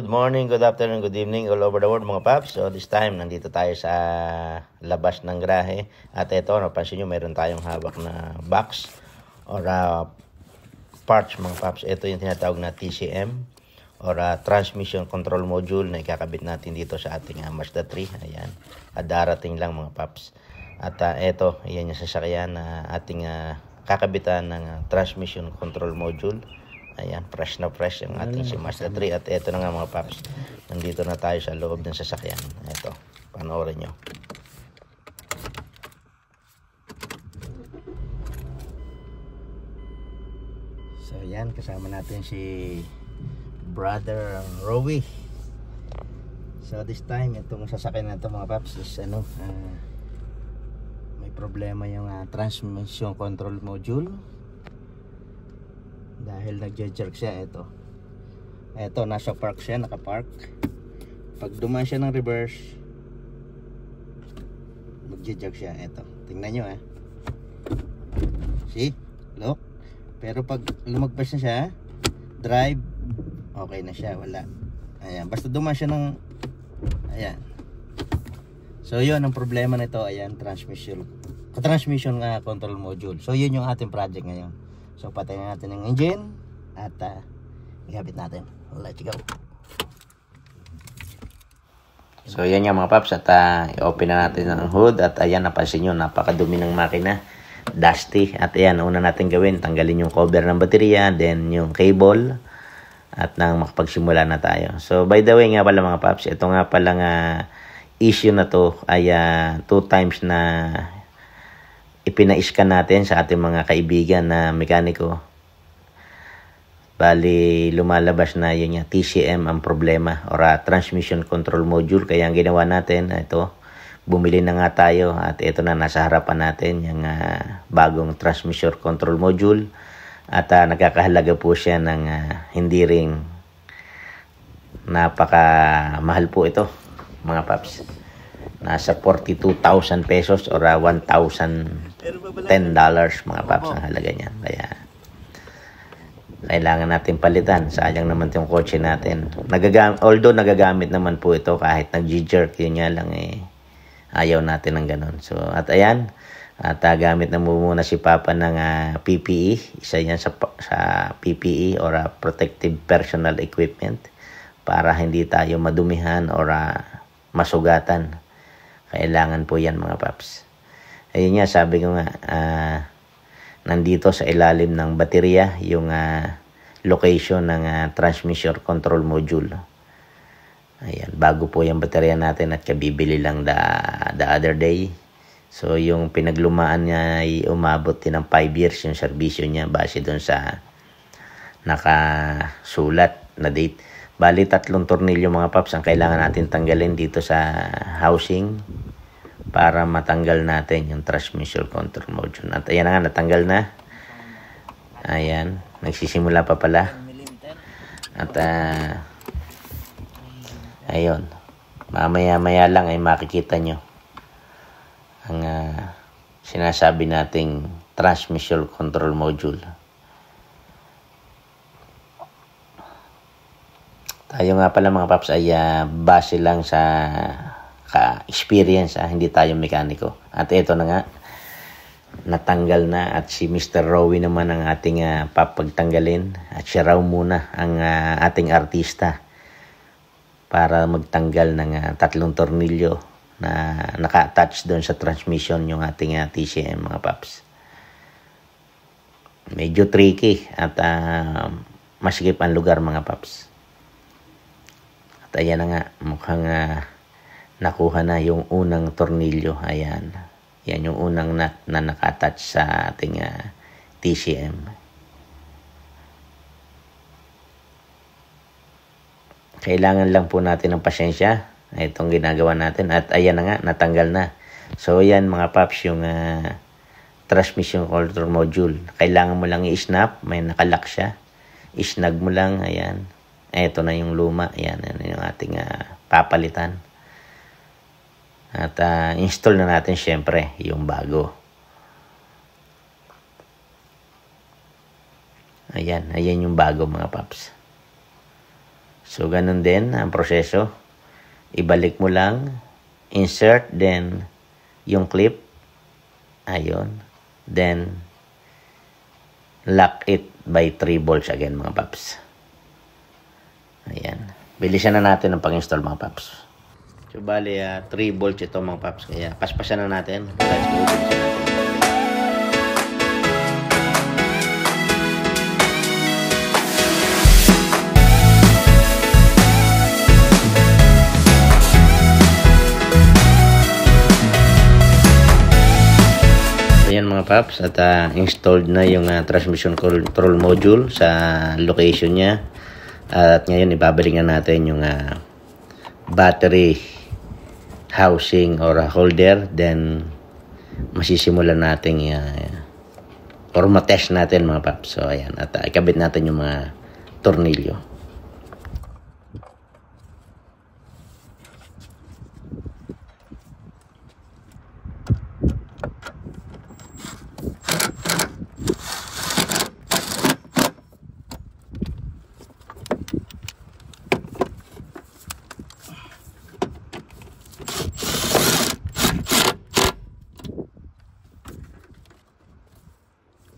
Good morning, good afternoon, good evening all over the world mga paps. So this time, nandito tayo sa labas ng garahe. At ito, napansin nyo, meron tayong hawak na box or parts mga paps. Ito yung tinatawag na TCM or Transmission Control Module na ikakabit natin dito sa ating Mazda 3. Ayan, at darating lang mga paps. At ito, yan yung sasakyan na ating kakabitan ng Transmission Control Module. Ayan, fresh na fresh yung ating si Mazda 3. At eto na nga mga paps, nandito na tayo sa loob ng sasakyan. Eto, panoorin nyo. So yan, kasama natin si Brother Rowie. So this time, itong sasakyan na ito mga paps is may problema yung transmission control module. Dahil nagje-jerk siya. Ito nasa park siya, nakapark. Pag dumaan siya ng reverse, magje-jerk siya. Ito, tingnan nyo see, look. Pero pag lumagpas na siya, drive, okay na siya, wala. Ayan, basta dumaan siya ng ayan. So yun ang problema nito. Ayan, transmission control module. So yun yung ating project ngayon. So patayin natin yung engine at ikabit natin. Let's go. So yan yung mga paps, at i-open na natin ang hood. At ayan, napansin nyo, napakadumi ng makina, dusty. At ayan, una natin gawin, tanggalin yung cover ng baterya, then yung cable, at nang makapagsimula na tayo. So by the way nga pala mga paps, ito nga palang issue na to ay 2 times na ipina-scan natin sa ating mga kaibigan na mekaniko. Bali, lumalabas na yun yung TCM ang problema or transmission control module. Kaya ang ginawa natin, ito, bumili na nga tayo at ito na nasa harapan natin yung bagong transmission control module. At nagkakahalaga po siya ng hindi ring napaka-mahal po ito mga paps. Nasa 42,000 pesos or $1,010 mga paps ang halaga niya. Kaya kailangan natin palitan. Sayang naman yung kotse natin. Although nagagamit naman po ito kahit nag-jerk, yun nga lang ayaw natin ng ganun. So at ayan, at gamit na muna si Papa ng PPE. Isa yan sa PPE or Protective Personal Equipment para hindi tayo madumihan or masugatan. Kailangan po yan mga paps. Ayun nga, sabi ko nga, nandito sa ilalim ng baterya yung location ng transmission control module. Ayan, bago po yung baterya natin at kabibili lang the other day. So yung pinaglumaan niya ay umabot din ng 5 years yung serbisyo niya base doon sa nakasulat na date. Bali, 3 tornilyo mga paps ang kailangan natin tanggalin dito sa housing para matanggal natin yung transmission control module. At ayan na nga, natanggal na. Ayan, nagsisimula pa pala. At ayun, mamaya-maya lang ay makikita nyo ang sinasabi nating transmission control module. Tayo nga pala mga paps ay base lang sa ka-experience, hindi tayo mekaniko. At ito na nga, natanggal na at si Mr. Rowie naman ang ating papagtanggalin. At siya raw muna ang ating artista para magtanggal ng 3 tornilyo na naka-attach doon sa transmission yung ating TCM mga paps. Medyo tricky at masikip ang lugar mga paps. At ayan na nga, mukhang nakuha na yung unang tornilyo. Ayan. Yan yung unang nut na naka-attach sa ating TCM. Kailangan lang po natin ng pasyensya. Itong ginagawa natin. At ayan na nga, natanggal na. So yan mga paps, yung transmission control module. Kailangan mo lang i-snap. May nakalock siya. I-snag mo lang. Ayan. Ito na yung luma. Ayan. Yan yung ating papalitan. At install na natin syempre yung bago. Ayan yung bago mga paps. So, ganun din ang proseso. Ibalik mo lang, insert, then yung clip. Ayun. Then, lock it by 3 bolts again, mga paps. Ayan. Bilisan na natin ang pang-install, mga paps. So, bali, 3 bolts ito, mga paps. Kaya, paspasan na natin. Let's go, bilisan natin. Ayan mga paps, at installed na yung transmission control module sa location niya. At ngayon ibabalik na natin yung battery housing or holder. Then masisimulan natin or matest natin mga paps. So ayan, at ikabit natin yung mga tornilyo.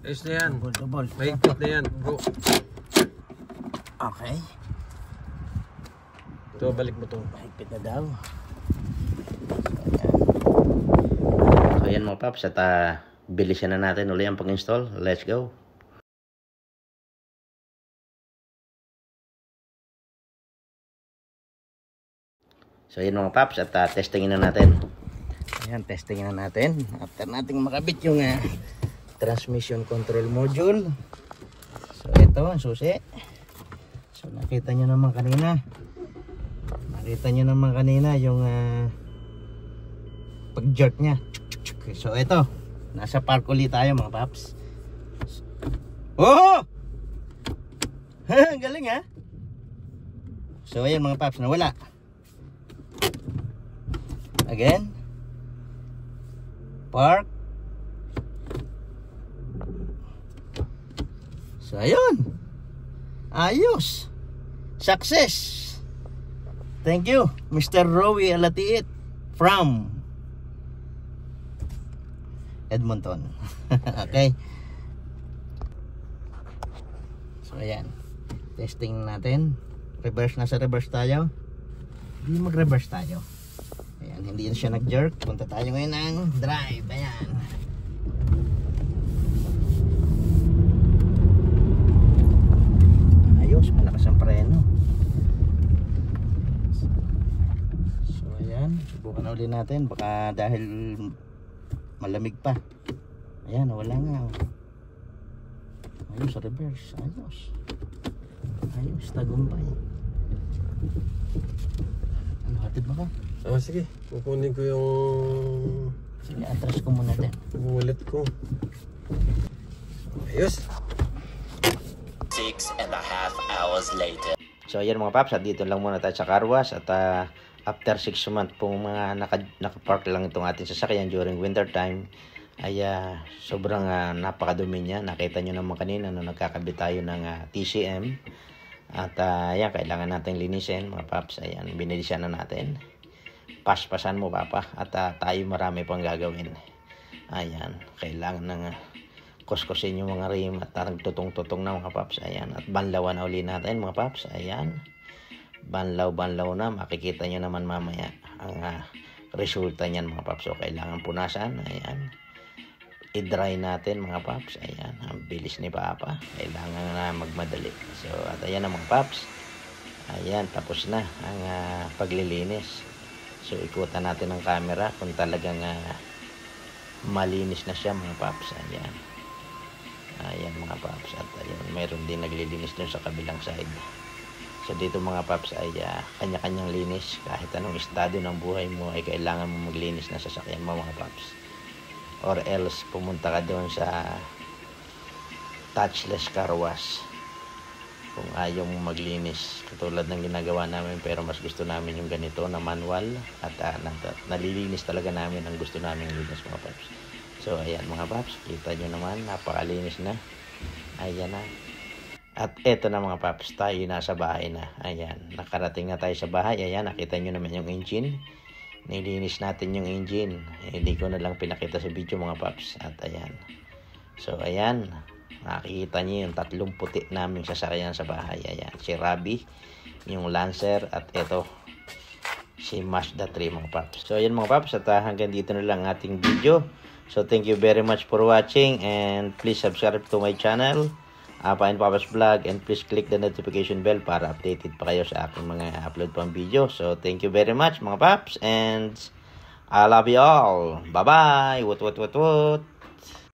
Ayos na yan. Double. Mahigpit na yan, bro. Okay. Ito, balik mo to. Mahigpit na daw. So ayan mga paps, at bilisan na natin ulit ang pag-install. Let's go. So ayan mga paps, at testingin na natin. Ayan, testingin na natin. After nating makabit yung transmission control module. So ito ang susi. So nakita nyo naman kanina. Yung pag-jerk nya. So ito, nasa park ulit tayo mga paps. Oh! Galing ha. So ayan mga paps, nawala. Again. Park. So ayun. Ayos. Success. Thank you, Mr. Rowie Alatiit from Edmonton. Okay. So ayan. Testing natin. Reverse, nasa reverse tayo. Hindi mag-reverse tayo. Ayan, hindi na siya nag-jerk. Punta tayo ngayon ng drive. Ayan. Ayos, malakas ang preno. So ayan, subukan ulit natin. Baka dahil malamig pa. Ayan, wala nga. Ayos, reverse. Ayos. Ayos, tagumpay. Ano, hatid ba ka? Oh, sige. Kukunin ko yung... Sige, atras ko muna din. wallet ko. Ayos. 6.5 hours later. So ayan mga paps, at dito lang muna tayo sa car wash. At after 6 months pong mga nakapark lang itong ating sasakyan during winter time, ay sobrang napakadumi niya. Nakita nyo naman kanina na nagkakabit tayo ng TCM. At ayan, kailangan natin linisin mga paps. Ayan, binilisan na natin. Paspasan mo papa. At tayo marami pang gagawin. Ayan, kailangan ng kuskusin yung mga rim at nagtutong-tutong na mga paps. Ayan, at banlawan na uli natin mga paps. Ayan, banlaw na. Makikita nyo naman mamaya ang resulta niyan mga paps. So kailangan punasan. Ayan, i-dry natin mga paps. Ayan, ang bilis ni papa. Kailangan na magmadali. So at ayan na mga paps. Ayan, tapos na ang paglilinis. So ikutan natin ang camera kung talagang malinis na siya mga paps. Ayan. Ayan mga paps. At ayan, mayroon din naglilinis dun sa kabilang side. So dito mga paps ay kanya-kanyang linis. Kahit anong estado ng buhay mo ay kailangan mo maglinis na sasakyan mo mga paps. Or else pumunta ka doon sa touchless car wash kung ayaw mo maglinis katulad ng ginagawa namin, pero mas gusto namin yung ganito na manual at nalilinis talaga namin ang gusto namin linis mga paps. So ayan mga paps, kita nyo naman napakalinis na. Ayan na. At eto na mga paps, tayo nasa bahay na. Ayan, nakarating na tayo sa bahay. Ayan, nakita nyo naman yung engine. Nilinis natin yung engine. Hindi ko na lang pinakita sa video mga paps. At ayan. So ayan, nakikita nyo yung tatlong puti naming sasakyan sa bahay. Ayan, si Robby, yung Lancer, at eto, si Mazda 3 mga paps. So ayan mga paps, at hanggang dito na lang ating video. So thank you very much for watching, and please subscribe to my channel, Pain Papas Vlog, and please click the notification bell para updated pa kayo sa aking mga upload pang video. So thank you very much mga paps, and I love you all. Bye bye. Woot woot woot woot.